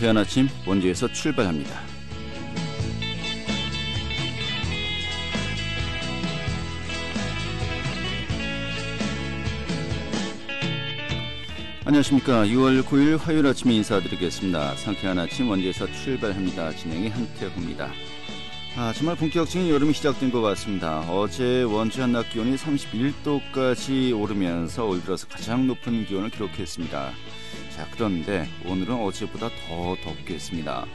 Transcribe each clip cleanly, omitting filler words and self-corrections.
상쾌한 아침 원주에서 출발합니다. 안녕하십니까. 6월 9일 화요일 아침에 인사드리겠습니다. 상쾌한 아침 원주에서 출발합니다. 진행의 한태호입니다. 정말 본격적인 여름이 시작된 것 같습니다. 어제 원주 한낮 기온이 31도까지 오르면서 올 들어서 가장 높은 기온을 기록했습니다. 자, 그런데 오늘은 어제보다 더 덥겠습니다.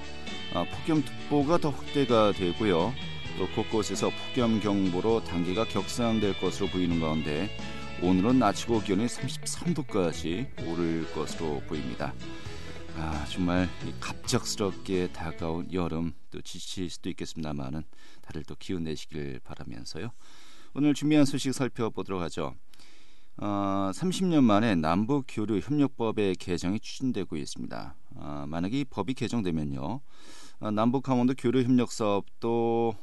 폭염특보가 더 확대가 되고요. 또 곳곳에서 폭염경보로 단계가 격상될 것으로 보이는 가운데 오늘은 낮 최고 기온이 33도까지 오를 것으로 보입니다. 정말 갑작스럽게 다가온 여름, 또 지칠 수도 있겠습니다만은 다들 또 기운 내시길 바라면서요. 오늘 준비한 소식 살펴보도록 하죠. 30년 만에 남북교류협력법의 개정이 추진되고 있습니다. 만약에 이 법이 개정되면요, 남북 강원도 교류협력 사업도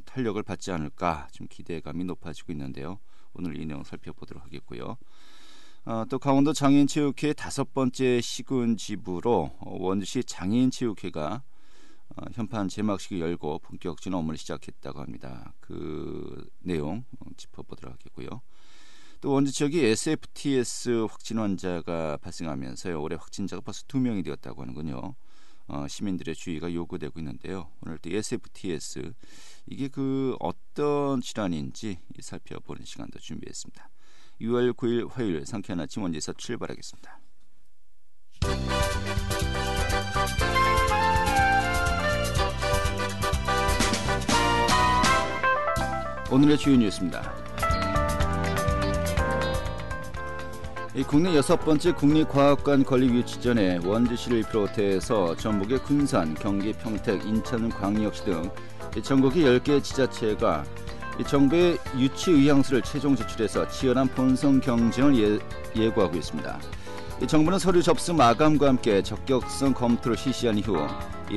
탄력을 받지 않을까 좀 기대감이 높아지고 있는데요. 오늘 이 내용 살펴보도록 하겠고요. 또 강원도 장애인체육회 5번째 시군지부로 원주시 장애인체육회가 현판 제막식을 열고 본격적인 업무를 시작했다고 합니다. 그 내용 짚어보도록 하겠고요. 또 원주 지역이 SFTS 확진 환자가 발생하면서요, 올해 확진자가 벌써 2명이 되었다고 하는군요. 시민들의 주의가 요구되고 있는데요. 오늘 또 SFTS, 이게 어떤 질환인지 살펴보는 시간도 준비했습니다. 6월 9일 화요일 상쾌한 아침 원주에서 출발하겠습니다. 오늘의 주요 뉴스입니다. 국내 6번째 국립과학관 건립 유치전에 원주시를 비롯해서 전북의 군산, 경기 평택, 인천 광역시 등 전국의 10개 지자체가 정부의 유치 의향서를 최종 제출해서 치열한 본선 경쟁을 예고하고 있습니다. 정부는 서류 접수 마감과 함께 적격성 검토를 실시한 이후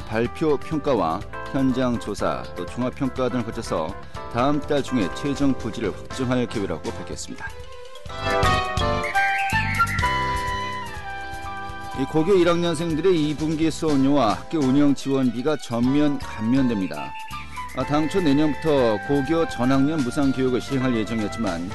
발표 평가와 현장 조사, 또 종합평가 등을 거쳐서 다음 달 중에 최종 부지를 확정할 계획이라고 밝혔습니다. 고교 1학년생들의 2분기 수업료와 학교 운영 지원비가 전면 감면됩니다. 당초 내년부터 고교 전학년 무상교육을 시행할 예정이었지만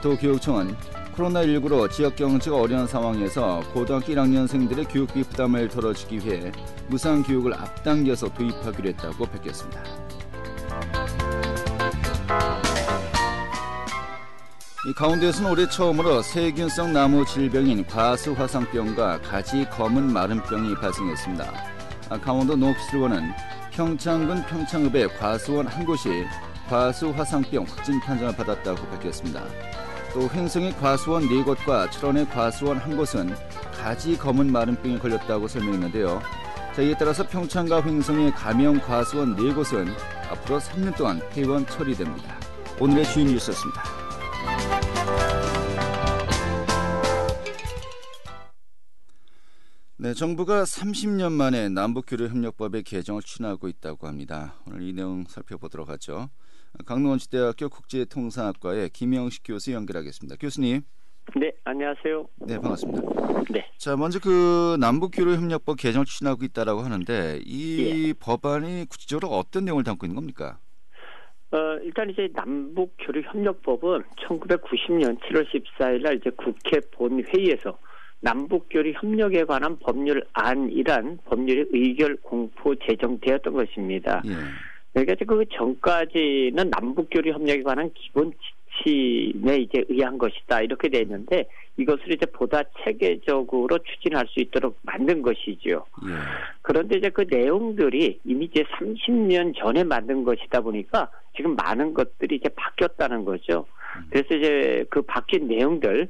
도교육청은 코로나19로 지역경제가 어려운 상황에서 고등학교 1학년생들의 교육비 부담을 덜어주기 위해 무상교육을 앞당겨서 도입하기로 했다고 밝혔습니다. 강원도에서는 올해 처음으로 세균성 나무 질병인 과수화상병과 가지 검은 마름병이 발생했습니다. 강원도 농업기술원은 평창군 평창읍의 과수원 한 곳이 과수화상병 확진 판정을 받았다고 밝혔습니다. 또 횡성의 과수원 4곳과 철원의 과수원 한 곳은 가지 검은 마름병에 걸렸다고 설명했는데요. 이에 따라서 평창과 횡성의 감염 과수원 4곳은 앞으로 3년 동안 폐원 처리됩니다. 오늘의 주요 뉴스였습니다. 네, 정부가 30년 만에 남북교류협력법의 개정을 추진하고 있다고 합니다. 오늘 이 내용 살펴보도록 하죠. 강릉원주대학교 국제통상학과의 김영식 교수 연결하겠습니다. 교수님. 네, 안녕하세요. 네, 반갑습니다. 네. 자, 먼저 남북교류협력법 개정을 추진하고 있다라고 하는데 이 법안이 구체적으로 어떤 내용을 담고 있는 겁니까? 일단 이제 남북교류협력법은 1990년 7월 14일 날 이제 국회 본회의에서 남북교류 협력에 관한 법률안이란 법률의 의결 공포 제정되었던 것입니다. 그러니까 그 전까지는 남북교류 협력에 관한 기본 지침에 이제 의한 것이다 이렇게 돼 있는데 이것을 이제 보다 체계적으로 추진할 수 있도록 만든 것이죠. 그런데 이제 그 내용들이 이미 이제 30년 전에 만든 것이다 보니까 지금 많은 것들이 이제 바뀌었다는 거죠. 그래서 이제 그 바뀐 내용들을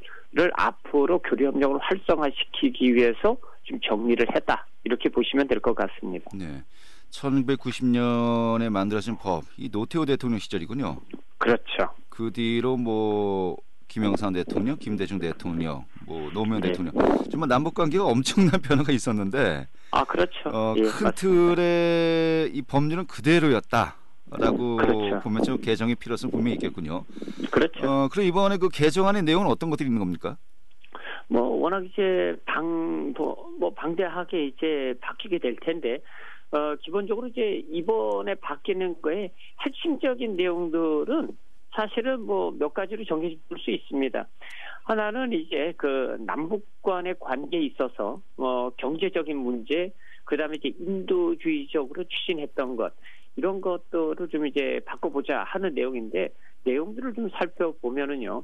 앞으로 교류협력을 활성화시키기 위해서 좀 정리를 했다 이렇게 보시면 될 것 같습니다. 네, 1990년에 만들어진 법, 이 노태우 대통령 시절이군요. 그렇죠. 그 뒤로 김영삼 대통령, 김대중 대통령, 노무현 대통령, 정말 남북 관계가 엄청난 변화가 있었는데, 그렇죠. 큰 틀의 이 법률은 그대로였다. 라고 그렇죠. 보면 좀 개정의 필요성이 분명히 있겠군요. 그렇죠. 그럼 이번에 그 개정안의 내용은 어떤 것들이 있는 겁니까? 뭐 워낙 이제 방대하게 이제 바뀌게 될 텐데 기본적으로 이제 이번에 바뀌는 거에 핵심적인 내용들은 사실은 뭐 몇 가지로 정해질 수 있습니다. 하나는 이제 그 남북 간의 관계에 있어서 경제적인 문제, 그다음에 이제 인도주의적으로 추진했던 것, 이런 것들을 좀 이제 바꿔보자 하는 내용인데, 내용들을 좀 살펴보면은요.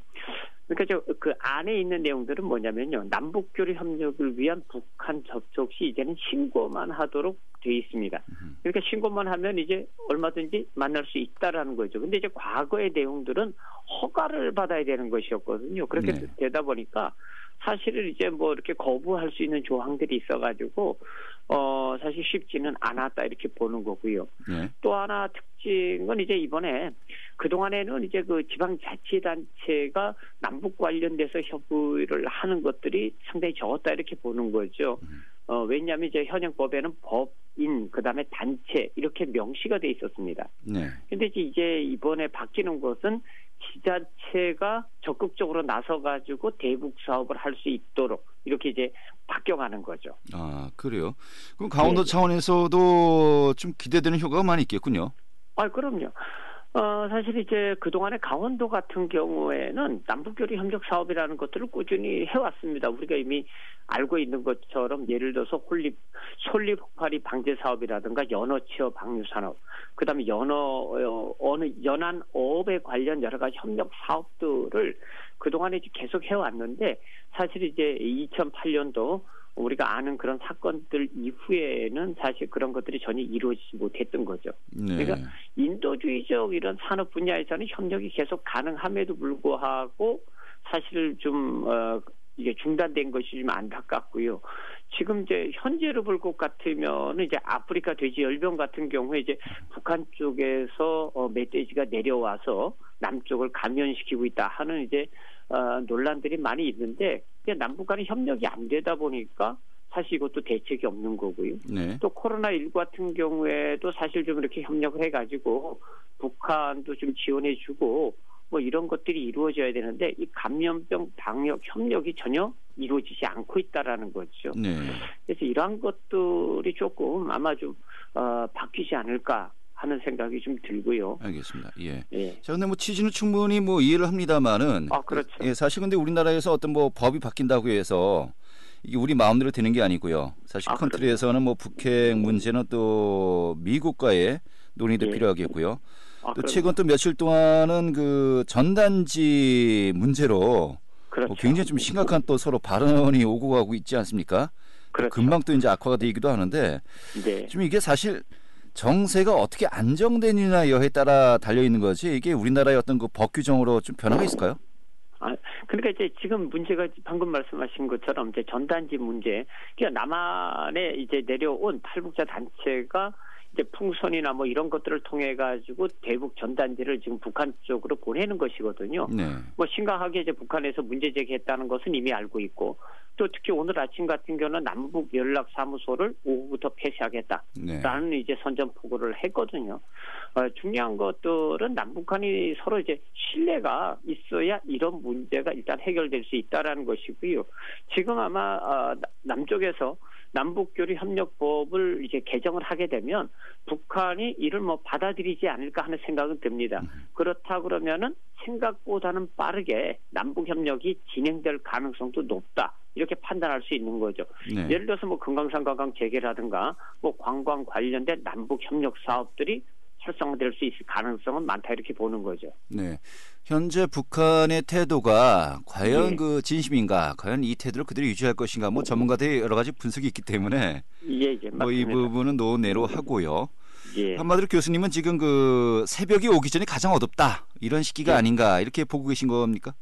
그러니까 그 안에 있는 내용들은 뭐냐면요. 남북교류 협력을 위한 북한 접촉 시 이제는 신고만 하도록 돼 있습니다. 그러니까 신고만 하면 이제 얼마든지 만날 수 있다라는 거죠. 근데 이제 과거의 내용들은 허가를 받아야 되는 것이었거든요. 그렇게 되다 보니까 사실은 이제 뭐 이렇게 거부할 수 있는 조항들이 있어가지고 사실 쉽지는 않았다 이렇게 보는 거고요. 또 하나 특징은 이제 이번에 그동안에는 이제 그 지방자치단체가 남북 관련돼서 협의를 하는 것들이 상당히 적었다 이렇게 보는 거죠. 왜냐하면 이제 현행법에는 법인, 그다음에 단체 이렇게 명시가 돼 있었습니다. 근데 이제 이번에 바뀌는 것은 지자체가 적극적으로 나서가지고 대북 사업을 할 수 있도록 이렇게 이제 바뀌어가는 거죠. 아, 그래요? 그럼 강원도 차원에서도 좀 기대되는 효과가 많이 있겠군요. 아, 그럼요. 사실 이제 그동안에 강원도 같은 경우에는 남북교류 협력 사업이라는 것들을 꾸준히 해왔습니다. 우리가 이미 알고 있는 것처럼 예를 들어서 솔리 폭발이 방제 사업이라든가 연어 취업 방류 산업, 그다음에 연안 어업에 관련 여러 가지 협력 사업들을 그동안에 계속 해왔는데, 사실 이제 2008년도 우리가 아는 그런 사건들 이후에는 사실 그런 것들이 전혀 이루어지지 못했던 거죠. 그러니까 인도주의적 이런 산업 분야에서는 협력이 계속 가능함에도 불구하고 사실 좀 이게 중단된 것이 좀 안타깝고요. 지금 이제 현재로 볼 것 같으면 이제 아프리카 돼지 열병 같은 경우에 이제 북한 쪽에서 멧돼지가 내려와서 남쪽을 감염시키고 있다 하는 이제 논란들이 많이 있는데, 남북 간의 협력이 안 되다 보니까 사실 이것도 대책이 없는 거고요. 또 코로나19 같은 경우에도 사실 좀 이렇게 협력을 해가지고 북한도 좀 지원해주고 뭐 이런 것들이 이루어져야 되는데, 이 감염병 방역 협력이 전혀 이루어지지 않고 있다라는 거죠. 그래서 이러한 것들이 조금 아마 좀 바뀌지 않을까 하는 생각이 좀 들고요. 알겠습니다. 자, 근데 뭐 취지는 충분히 뭐 이해를 합니다만은. 그렇죠. 사실 근데 우리나라에서 어떤 뭐 법이 바뀐다고 해서 이게 우리 마음대로 되는 게 아니고요. 사실 컨트리에서는 뭐 북핵 문제는 또 미국과의 논의도 필요하겠고요. 또 최근 또 며칠 동안은 그 전단지 문제로 굉장히 좀 심각한 또 서로 발언이 오고 가고 있지 않습니까? 금방 또 이제 악화가 되기도 하는데, 지금 이게 사실 정세가 어떻게 안정되느냐에 따라 달려 있는 거지, 이게 우리나라의 어떤 그 법 규정으로 좀 변화가 있을까요? 그러니까 이제 지금 문제가 방금 말씀하신 것처럼 이제 전단지 문제, 그러니까 남한에 이제 내려온 탈북자 단체가 이제 풍선이나 뭐 이런 것들을 통해 가지고 대북 전단지를 지금 북한 쪽으로 보내는 것이거든요. 뭐 심각하게 이제 북한에서 문제 제기했다는 것은 이미 알고 있고, 또 특히 오늘 아침 같은 경우는 남북 연락 사무소를 오후부터 폐쇄하겠다라는 이제 선전포고를 했거든요. 중요한 것들은 남북한이 서로 이제 신뢰가 있어야 이런 문제가 일단 해결될 수 있다라는 것이고요. 지금 아마 남쪽에서 남북교류 협력법을 이제 개정을 하게 되면 북한이 이를 뭐 받아들이지 않을까 하는 생각은 듭니다. 그렇다 그러면은 생각보다는 빠르게 남북 협력이 진행될 가능성도 높다, 이렇게 판단할 수 있는 거죠. 예를 들어서 뭐 금강산 관광 재개라든가 뭐 관광 관련된 남북 협력 사업들이 활성화될 수 있을 가능성은 많다, 이렇게 보는 거죠. 현재 북한의 태도가 과연 그 진심인가, 과연 이 태도를 그대로 유지할 것인가, 뭐 전문가들이 여러 가지 분석이 있기 때문에 뭐 이 부분은 논외로 하고요. 한마디로 교수님은 지금 그 새벽이 오기 전에 가장 어둡다, 이런 시기가 아닌가, 이렇게 보고 계신 겁니까?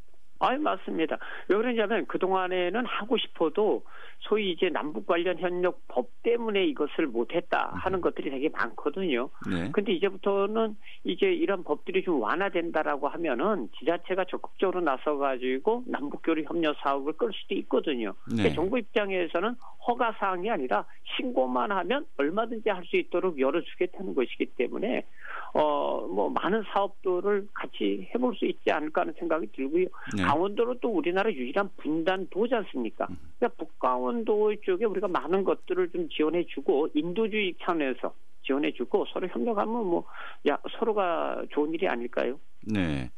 맞습니다. 왜 그러냐면 그동안에는 하고 싶어도 소위 이제 남북 관련 협력법 때문에 이것을 못했다 하는 것들이 되게 많거든요. 근데 이제부터는 이제 이런 법들이 좀 완화된다라고 하면은 지자체가 적극적으로 나서가지고 남북교류 협력 사업을 끌 수도 있거든요. 그러니까 정부 입장에서는 허가 사항이 아니라 신고만 하면 얼마든지 할 수 있도록 열어주겠다는 것이기 때문에 뭐 많은 사업들을 같이 해볼 수 있지 않을까 하는 생각이 들고요. 네. 강원도는 또 우리나라 유일한 분단도지 않습니까? 그러니까 북강원도 쪽에 우리가 많은 것들을 좀 지원해주고 인도주의 차원에서 지원해주고 서로 협력하면 뭐 서로가 좋은 일이 아닐까요? 네.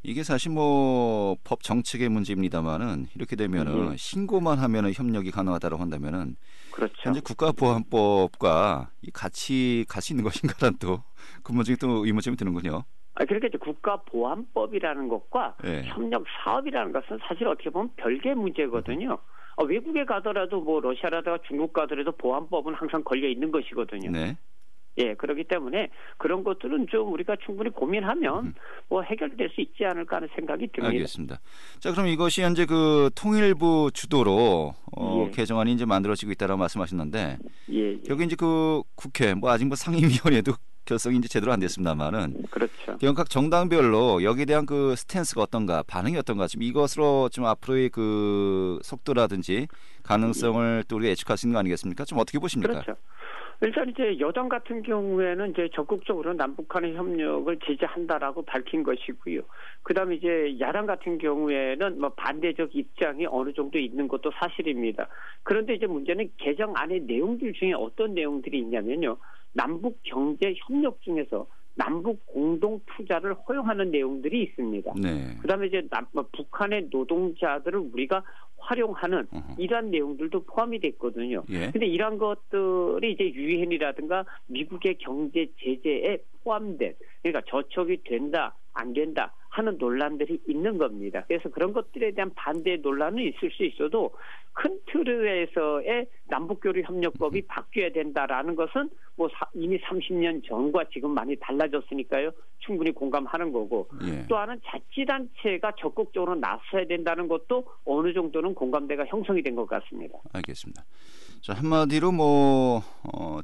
이게 사실 뭐 법 정책의 문제입니다만은 이렇게 되면은 신고만 하면은 협력이 가능하다고 한다면은 그렇죠. 현재 국가보안법과 같이 갈 수 있는 것인가란 또 근본적인 또 의문점이 드는군요. 그러니까 이제 국가보안법이라는 것과 네. 협력 사업이라는 것은 사실 어떻게 보면 별개의 문제거든요. 외국에 가더라도 뭐 러시아라든가 중국 가더라도 보안법은 항상 걸려 있는 것이거든요. 네. 예, 그렇기 때문에 그런 것들은 좀 우리가 충분히 고민하면 뭐 해결될 수 있지 않을까 하는 생각이 듭니다. 알겠습니다. 자, 그럼 이것이 현재 그 통일부 주도로 개정안이 이제 만들어지고 있다라고 말씀하셨는데, 여기 이제 그 국회 뭐 아직 뭐 상임위원회도 결성이 이제 제대로 안 됐습니다만은, 그렇죠. 각 정당별로 여기에 대한 그 스탠스가 어떤가, 반응이 어떤가, 지금 이것으로 좀 앞으로의 그 속도라든지 가능성을 또 우리가 예측할 수 있는 거 아니겠습니까? 좀 어떻게 보십니까? 그렇죠. 일단 이제 여당 같은 경우에는 이제 적극적으로 남북 간의 협력을 지지한다라고 밝힌 것이고요. 그다음에 이제 야당 같은 경우에는 뭐 반대적 입장이 어느 정도 있는 것도 사실입니다. 그런데 이제 문제는 개정안의 내용들 중에 어떤 내용들이 있냐면요. 남북 경제 협력 중에서 남북 공동 투자를 허용하는 내용들이 있습니다. 네. 그다음에 이제 북한의 노동자들을 우리가 활용하는 이러한 내용들도 포함이 됐거든요. 그런데 이러한 것들이 이제 유엔이라든가 미국의 경제 제재에 포함된, 그러니까 저촉이 된다 안 된다 하는 논란들이 있는 겁니다. 그래서 그런 것들에 대한 반대 논란은 있을 수 있어도 큰 틀에서의 남북교류협력법이 바뀌어야 된다라는 것은 뭐 이미 30년 전과 지금 많이 달라졌으니까요. 충분히 공감하는 거고 또 하나는 자치단체가 적극적으로 나서야 된다는 것도 어느 정도는 공감대가 형성이 된 것 같습니다. 알겠습니다. 자, 한마디로 뭐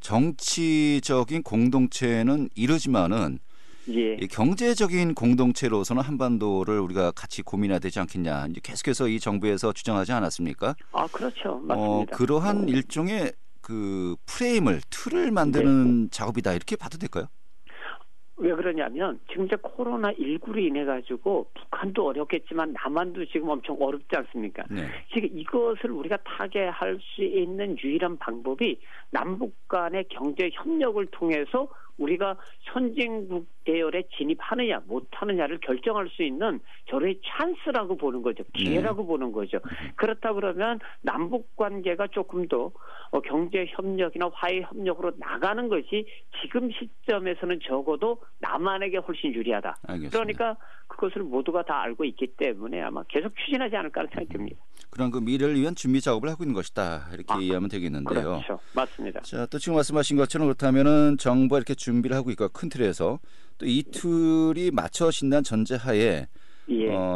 정치적인 공동체는 이르지만은 이 경제적인 공동체로서는 한반도를 우리가 같이 고민해야 되지 않겠냐. 이제 계속해서 이 정부에서 주장하지 않았습니까? 그렇죠. 맞습니다. 그러한 일종의 그 프레임을, 틀을 만드는 작업이다. 이렇게 봐도 될까요? 왜 그러냐면 지금 이제 코로나19로 인해 가지고 북한도 어렵겠지만 남한도 지금 엄청 어렵지 않습니까? 지금 이것을 우리가 타개할 수 있는 유일한 방법이 남북 간의 경제 협력을 통해서 우리가 선진국 대열에 진입하느냐 못하느냐를 결정할 수 있는 저의 찬스라고 보는 거죠. 기회라고 보는 거죠. 그렇다 그러면 남북 관계가 조금 더 경제 협력이나 화해 협력으로 나가는 것이 지금 시점에서는 적어도 남한에게 훨씬 유리하다. 알겠습니다. 그러니까 그것을 모두가 다 알고 있기 때문에 아마 계속 추진하지 않을까 하는 생각이 듭니다. 그런 그 미래를 위한 준비 작업을 하고 있는 것이다. 이렇게 이해하면 되겠는데요. 그렇죠. 맞습니다. 자, 또 지금 말씀하신 것처럼 그렇다면은 정부가 이렇게 준비를 하고 있고 큰 틀에서 또 이 틀이 맞춰진다는 전제하에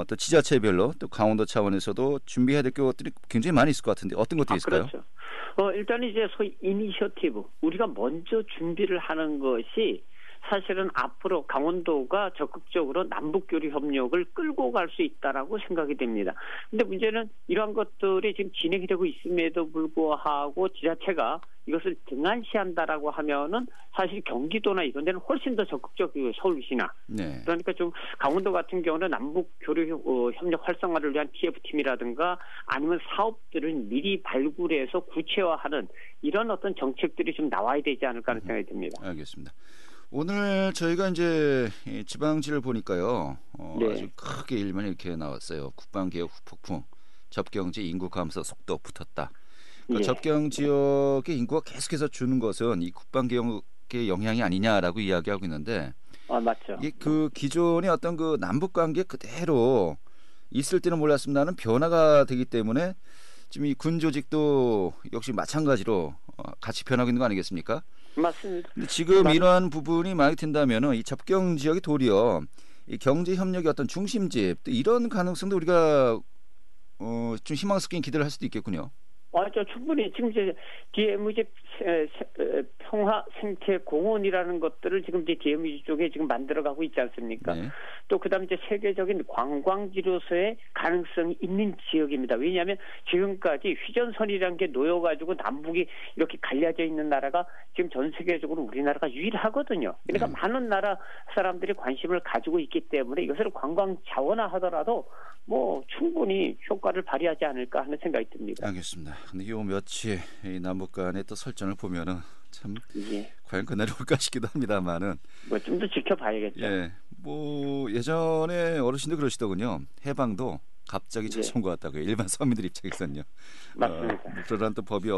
또 지자체별로 또 강원도 차원에서도 준비해야 될 것들이 굉장히 많이 있을 것 같은데 어떤 것들이 있을까요? 그렇죠. 일단 이제 소위 이니셔티브, 우리가 먼저 준비를 하는 것이 사실은 앞으로 강원도가 적극적으로 남북교류 협력을 끌고 갈 수 있다라고 생각이 됩니다. 근데 문제는 이러한 것들이 지금 진행이 되고 있음에도 불구하고 지자체가 이것을 등한시한다라고 하면은 사실 경기도나 이런 데는 훨씬 더 적극적이고 서울시나 그러니까 좀 강원도 같은 경우는 남북교류 협력 활성화를 위한 TF팀이라든가 아니면 사업들을 미리 발굴해서 구체화하는 이런 어떤 정책들이 좀 나와야 되지 않을까 하는 생각이 듭니다. 알겠습니다. 오늘 저희가 이제 지방지를 보니까요. 아주 크게 일면이 이렇게 나왔어요. 국방개혁 후폭풍, 접경지 인구 감소 속도 붙었다. 그러니까 접경 지역의 인구가 계속해서 주는 것은 이 국방개혁의 영향이 아니냐라고 이야기하고 있는데 맞죠. 이게 그 기존의 어떤 그 남북관계 그대로 있을 때는 몰랐습니다는 변화가 되기 때문에 지금 이 군 조직도 역시 마찬가지로 같이 변하고 있는 거 아니겠습니까? 맞습니다. 근데 지금 이러한 부분이 많이 된다면은 이 접경 지역이 도리어 이 경제 협력의 어떤 중심지 또 이런 가능성도 우리가 좀 희망스럽게 기대를 할 수도 있겠군요. 저 충분히 지금 이제 DMZ 평화 생태 공원이라는 것들을 지금 이제 DMZ 쪽에 지금 만들어가고 있지 않습니까? 네. 또 그다음에 이제 세계적인 관광지로서의 가능성이 있는 지역입니다. 왜냐하면 지금까지 휴전선이라는 게 놓여가지고 남북이 이렇게 갈려져 있는 나라가 지금 전 세계적으로 우리나라가 유일하거든요. 그러니까 많은 나라 사람들이 관심을 가지고 있기 때문에 이것을 관광 자원화하더라도 뭐 충분히 효과를 발휘하지 않을까 하는 생각이 듭니다. 알겠습니다. 근데 요 며칠 이 남북 간의 또 설전을 보면은 참 예. 과연 그날이 올까 싶기도 합니다만은 뭐 좀 더 지켜봐야겠죠. 예, 뭐 예전에 어르신도 그러시더군요. 해방도 갑자기 예. 찾아온 것 같다고요. 일반 서민들 입장에서는요. 맞습니다. 그러한 또 법이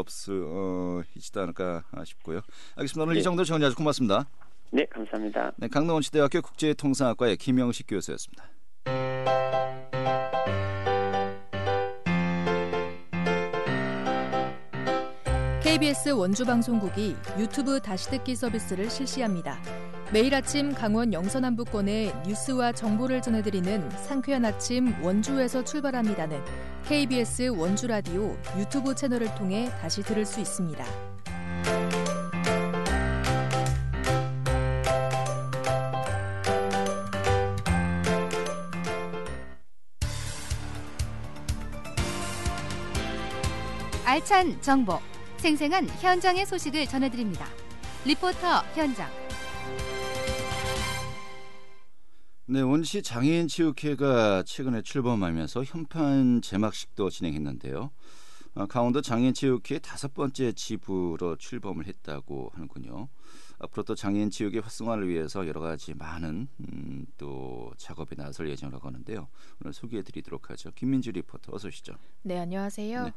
있지도 않을까 싶고요. 알겠습니다. 오늘 네. 이 정도 정리 아주 고맙습니다. 네, 감사합니다. 네, 강릉원시대학교 국제통상학과의 김영식 교수였습니다. KBS 원주방송국이 유튜브 다시 듣기 서비스를 실시합니다. 매일 아침 강원 영서남부권의 뉴스와 정보를 전해드리는 상쾌한 아침 원주에서 출발합니다는 KBS 원주라디오 유튜브 채널을 통해 다시 들을 수 있습니다. 알찬 정보, 생생한 현장의 소식을 전해드립니다. 리포터 현장. 네, 원주시 장애인 체육회가 최근에 출범하면서 현판 제막식도 진행했는데요. 강원도 장애인 체육회 5번째 지부로 출범을 했다고 하는군요. 앞으로 또 장애인 체육의 활성화를 위해서 여러 가지 많은 또 작업에 나설 예정이라고 하는데요. 오늘 소개해드리도록 하죠. 김민주 리포터 어서 오시죠. 네, 안녕하세요. 네.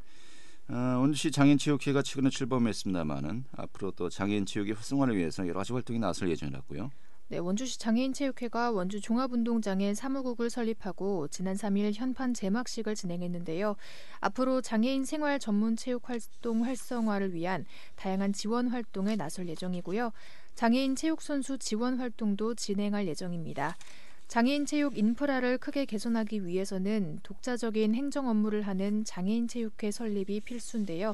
원주시 장애인체육회가 최근에 출범했습니다마는 앞으로 또 장애인체육의 활성화를 위해서 여러 가지 활동이 나설 예정이라고요. 네, 원주시 장애인체육회가 원주 종합운동장에 사무국을 설립하고 지난 3일 현판 제막식을 진행했는데요. 앞으로 장애인 생활 전문 체육 활동 활성화를 위한 다양한 지원 활동에 나설 예정이고요. 장애인 체육 선수 지원 활동도 진행할 예정입니다. 장애인 체육 인프라를 크게 개선하기 위해서는 독자적인 행정 업무를 하는 장애인 체육회 설립이 필수인데요.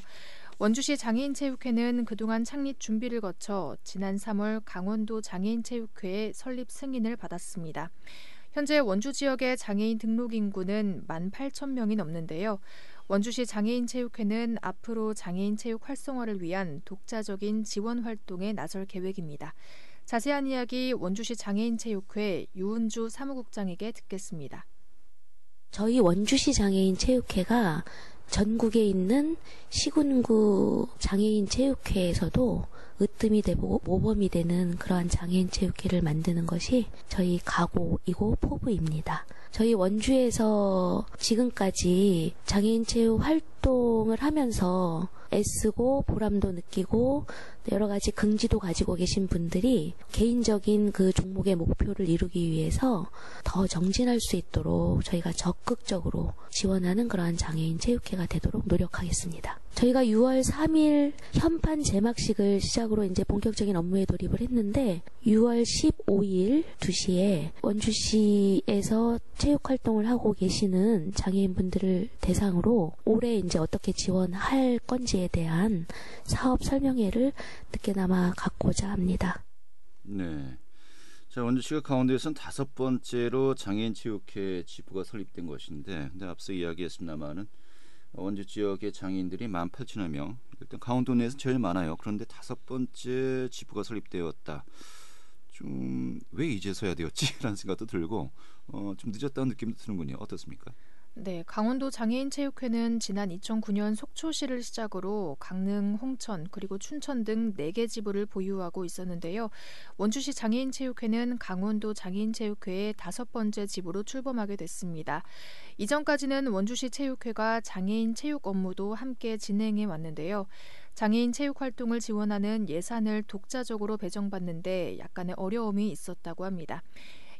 원주시 장애인 체육회는 그동안 창립 준비를 거쳐 지난 3월 강원도 장애인 체육회의 설립 승인을 받았습니다. 현재 원주 지역의 장애인 등록 인구는 18,000명이 넘는데요. 원주시 장애인 체육회는 앞으로 장애인 체육 활성화를 위한 독자적인 지원 활동에 나설 계획입니다. 자세한 이야기 원주시 장애인체육회 유은주 사무국장에게 듣겠습니다. 저희 원주시 장애인체육회가 전국에 있는 시군구 장애인체육회에서도 으뜸이 되고 모범이 되는 그러한 장애인체육회를 만드는 것이 저희 각오이고 포부입니다. 저희 원주에서 지금까지 장애인체육 활동을 하면서 애쓰고 보람도 느끼고 여러 가지 긍지도 가지고 계신 분들이 개인적인 그 종목의 목표를 이루기 위해서 더 정진할 수 있도록 저희가 적극적으로 지원하는 그러한 장애인 체육회가 되도록 노력하겠습니다. 저희가 6월 3일 현판 제막식을 시작으로 이제 본격적인 업무에 돌입을 했는데 6월 15일 2시에 원주시에서 체육 활동을 하고 계시는 장애인분들을 대상으로 올해 이제 어떻게 지원할 건지에 대한 사업 설명회를 늦게나마 갖고자 합니다. 네. 자, 원주시가 강원도에서는 5번째로 장애인체육회 지부가 설립된 것인데, 근데 앞서 이야기했습니다마는 원주 지역의 장애인들이 18,000여 명, 일단 강원도 내에서 제일 많아요. 그런데 5번째 지부가 설립되었다. 좀 왜 이제서야 되었지라는 생각도 들고 좀 늦었다는 느낌도 드는군요. 어떻습니까? 네, 강원도 장애인체육회는 지난 2009년 속초시를 시작으로 강릉, 홍천, 그리고 춘천 등 4개 지부를 보유하고 있었는데요. 원주시 장애인체육회는 강원도 장애인체육회의 5번째 지부로 출범하게 됐습니다. 이전까지는 원주시 체육회가 장애인 체육 업무도 함께 진행해 왔는데요. 장애인 체육 활동을 지원하는 예산을 독자적으로 배정받는데 약간의 어려움이 있었다고 합니다.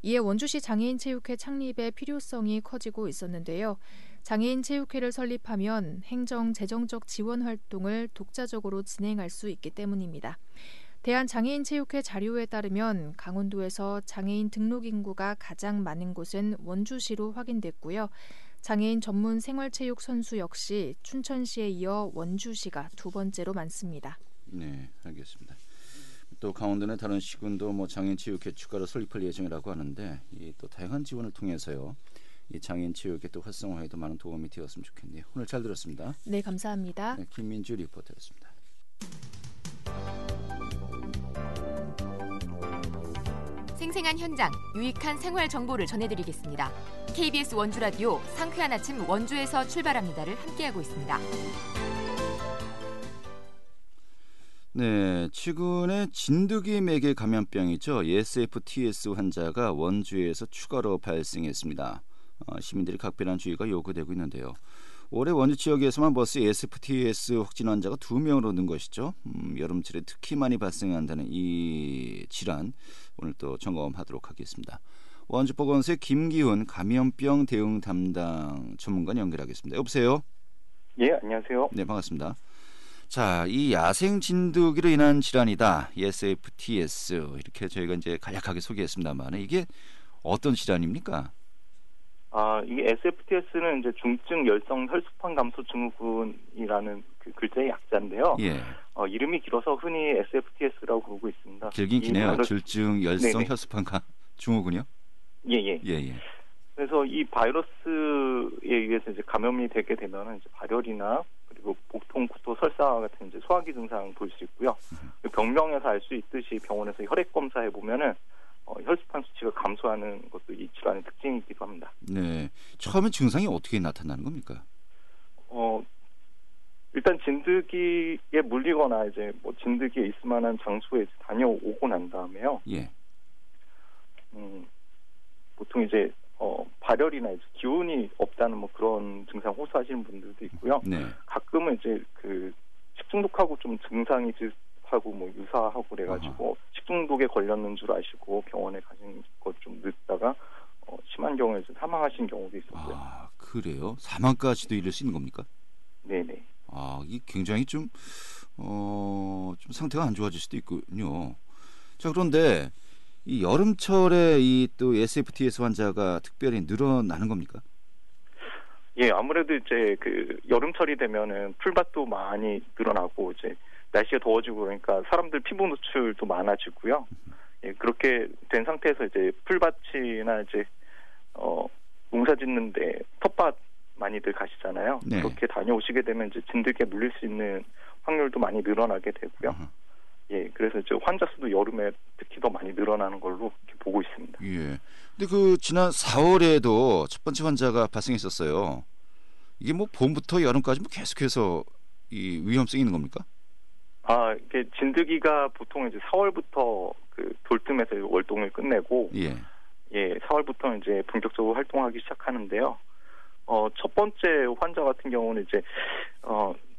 이에 원주시 장애인체육회 창립의 필요성이 커지고 있었는데요. 장애인체육회를 설립하면 행정, 재정적 지원 활동을 독자적으로 진행할 수 있기 때문입니다. 대한장애인체육회 자료에 따르면 강원도에서 장애인 등록 인구가 가장 많은 곳은 원주시로 확인됐고요. 장애인 전문 생활체육 선수 역시 춘천시에 이어 원주시가 두 번째로 많습니다. 네, 알겠습니다. 또 강원도 내 다른 시군도 장애인 체육회 추가로 설립할 예정이라고 하는데 이 또 다양한 지원을 통해서요. 이 장애인 체육회 또 활성화에도 많은 도움이 되었으면 좋겠네요. 오늘 잘 들었습니다. 네, 감사합니다. 네, 김민주 리포터였습니다. 생생한 현장, 유익한 생활 정보를 전해드리겠습니다. KBS 원주 라디오 상쾌한 아침 원주에서 출발합니다를 함께하고 있습니다. 네, 최근에 진드기 매개 감염병이죠. SFTS 환자가 원주에서 추가로 발생했습니다. 시민들이 각별한 주의가 요구되고 있는데요. 올해 원주 지역에서만 벌써 SFTS 확진 환자가 2명으로 는 것이죠. 여름철에 특히 많이 발생한다는 이 질환 오늘 또 점검하도록 하겠습니다. 원주보건소의 김기훈 감염병 대응 담당 전문가 연결하겠습니다. 여보세요? 예, 안녕하세요. 네, 반갑습니다. 자, 이 야생 진드기로 인한 질환이다. SFTS 이렇게 저희가 이제 간략하게 소개했습니다만 이게 어떤 질환입니까? 이게 SFTS는 이제 중증 열성 혈소판 감소 증후군이라는 그 글자의 약자인데요. 예. 이름이 길어서 흔히 SFTS라고 부르고 있습니다. 길긴 기네요. 절증 열성 네네. 혈소판 증후군이요? 예. 예. 그래서 이 바이러스에 의해서 이제 감염이 되게 되면은 이제 발열이나 그리고 복통, 구토, 설사 같은 이제 소화기 증상 볼 수 있고요. 병명에서 알 수 있듯이 병원에서 혈액 검사해 보면은 혈소판 수치가 감소하는 것도 이 질환의 특징이기도 합니다. 네. 처음에 증상이 어떻게 나타나는 겁니까? 일단 진드기에 물리거나 이제 진드기에 있을 만한 장소에 다녀오고 난 다음에요. 예. 보통 이제 발열이나 이제 기운이 없다는 그런 증상 호소하시는 분들도 있고요. 네. 가끔은 이제 그 식중독하고 좀 증상이 하고 유사하고 그래가지고 식중독에 걸렸는 줄 아시고 병원에 가신 것 좀 늦다가 심한 경우에 사망하신 경우도 있었고요. 아, 그래요? 사망까지도 이를 수 있는 겁니까? 네네. 이게 굉장히 좀 상태가 안 좋아질 수도 있군요. 자, 그런데 이 여름철에 이 또 SFTS 환자가 특별히 늘어나는 겁니까? 예, 아무래도 이제 그 여름철이 되면은 풀밭도 많이 늘어나고 이제 날씨가 더워지고 그러니까 사람들 피부 노출도 많아지고요. 예, 그렇게 된 상태에서 이제 풀밭이나 이제 농사 짓는데 텃밭 많이들 가시잖아요. 네. 그렇게 다녀오시게 되면 이제 진드기에 물릴 수 있는 확률도 많이 늘어나게 되고요. 예, 그래서 이제 환자 수도 여름에 특히 더 많이 늘어나는 걸로 이렇게 보고 있습니다. 예. 근데 그 지난 4월에도 첫 번째 환자가 발생했었어요. 이게 봄부터 여름까지 계속해서 이 위험성이 있는 겁니까? 이게 진드기가 보통 이제 4월부터 그 돌뜸에서 월동을 끝내고, 예, 4월부터 이제 본격적으로 활동하기 시작하는데요. 첫 번째 환자 같은 경우는 이제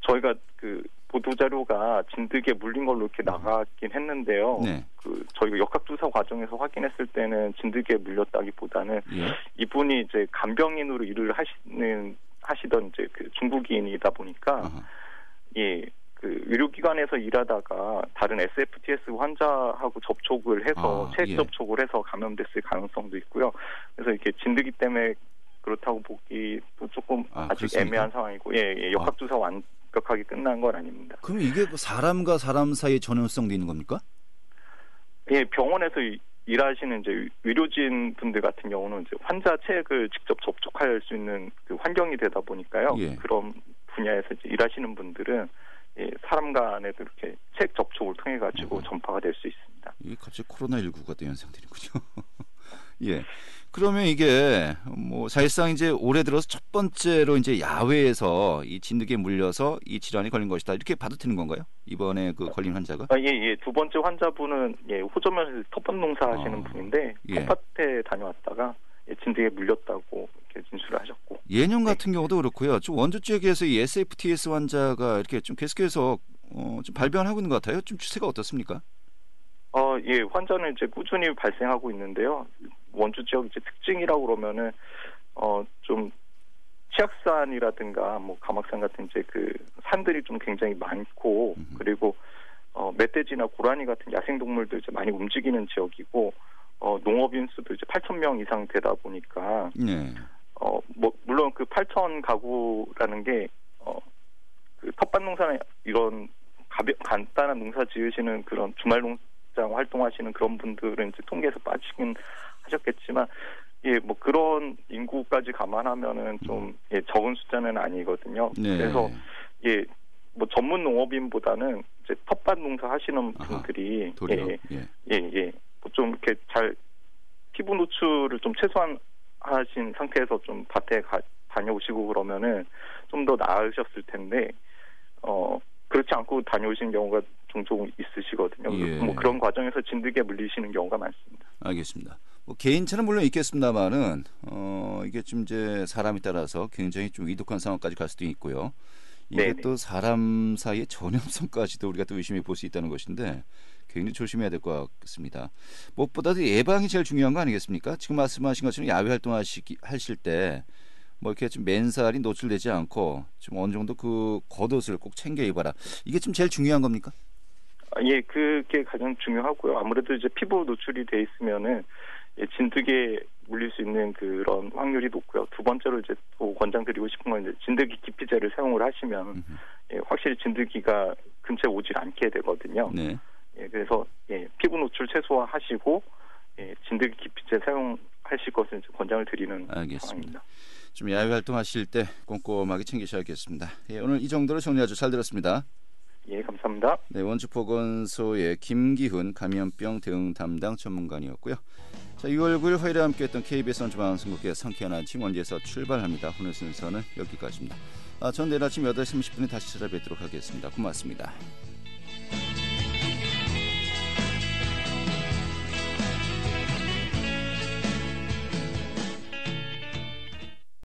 저희가 그 보도 자료가 진드기에 물린 걸로 이렇게 나갔긴 했는데요. 네. 그 저희가 역학조사 과정에서 확인했을 때는 진드기에 물렸다기보다는 예. 이분이 이제 간병인으로 일을 하시던 이제 그 중국인이다 보니까 그 의료기관에서 일하다가 다른 SFTS 환자하고 접촉을 해서 체액 접촉을 해서 감염됐을 가능성도 있고요. 그래서 이렇게 진드기 때문에 그렇다고 보기도 조금 아직 그렇습니까? 애매한 상황이고, 역학조사 완벽하게 끝난 건 아닙니다. 그럼 이게 사람과 사람 사이의 전염성도 있는 겁니까? 예, 병원에서 일하시는 이제 의료진 분들 같은 경우는 이제 환자 체액을 직접 접촉할 수 있는 그 환경이 되다 보니까요. 예. 그런 분야에서 이제 일하시는 분들은 사람 간에도 이렇게 체액 접촉을 통해 가지고 전파가 될 수 있습니다. 이게 갑자기 코로나19가 된 현상들이군요. 예. 그러면 이게 사실상 이제 올해 들어서 첫 번째로 이제 야외에서 이 진드기에 물려서 이 질환이 걸린 것이다. 이렇게 봐도 되는 건가요? 이번에 그 걸린 환자가? 예. 두 번째 환자분은 호저면에서 텃밭 농사 하시는 분인데 텃밭에 다녀왔다가 진드기에 물렸다고 이렇게 진술을 하셨고. 예년 같은 경우도 그렇고요. 좀 원주 지역에서 이 SFTS 환자가 이렇게 좀 계속해서 좀 발병하고 있는 것 같아요. 좀 추세가 어떻습니까? 환자는 이제 꾸준히 발생하고 있는데요. 원주 지역 이제 특징이라고 그러면은 좀 치악산이라든가 감악산 같은 이제 그 산들이 좀 굉장히 많고 그리고 멧돼지나 고라니 같은 야생 동물도 이제 많이 움직이는 지역이고 농업인 수도 이제 8,000명 이상 되다 보니까 뭐 물론 그 8천 가구라는 게 그 텃밭 농사나 이런 간단한 농사 지으시는 그런 주말 농장 활동하시는 그런 분들은 이제 통계에서 빠지긴 하셨겠지만 뭐 그런 인구까지 감안하면은 좀 적은 숫자는 아니거든요. 네. 그래서 뭐 전문 농업인보다는 이제 텃밭 농사 하시는 분들이 뭐 좀 이렇게 잘 피부 노출을 좀 최소화하신 상태에서 좀 밭에 다녀오시고 그러면은 좀 더 나으셨을 텐데 그렇지 않고 다녀오시는 경우가 종종 있으시거든요. 뭐 그런 과정에서 진드기에 물리시는 경우가 많습니다. 알겠습니다. 뭐 개인차는 물론 있겠습니다만은 이게 좀 이제 사람에 따라서 굉장히 좀 위독한 상황까지 갈 수도 있고요. 이게 네네. 또 사람 사이의 전염성까지도 우리가 또 의심해 볼 수 있다는 것인데 굉장히 조심해야 될 것 같습니다. 무엇보다도 예방이 제일 중요한 거 아니겠습니까? 지금 말씀하신 것처럼 야외 활동하실 때 뭐 이렇게 좀 맨살이 노출되지 않고 좀 어느 정도 그 겉옷을 꼭 챙겨 입어라. 이게 좀 제일 중요한 겁니까? 그게 가장 중요하고요. 아무래도 이제 피부 노출이 돼 있으면은 진드기에 물릴 수 있는 그런 확률이 높고요. 두 번째로 이제 또 권장드리고 싶은 건 이제 진드기 기피제를 사용을 하시면 확실히 진드기가 근처에 오질 않게 되거든요. 네. 그래서 피부 노출 최소화하시고 진드기 기피제 사용하실 것을 이제 권장을 드리는 상황입니다. 좀 야외 활동하실 때 꼼꼼하게 챙기셔야겠습니다. 오늘 이 정도로 정리 아주 잘 들었습니다. 감사합니다. 네, 원주보건소의 김기훈 감염병 대응 담당 전문가이었고요. 자, 6월 9일 화요일에 함께했던 KBS 원주방송국의 상쾌한 아침 원주에서 출발합니다. 오늘 순서는 여기까지입니다. 전 내일 아침 8시 30분에 다시 찾아뵙도록 하겠습니다. 고맙습니다.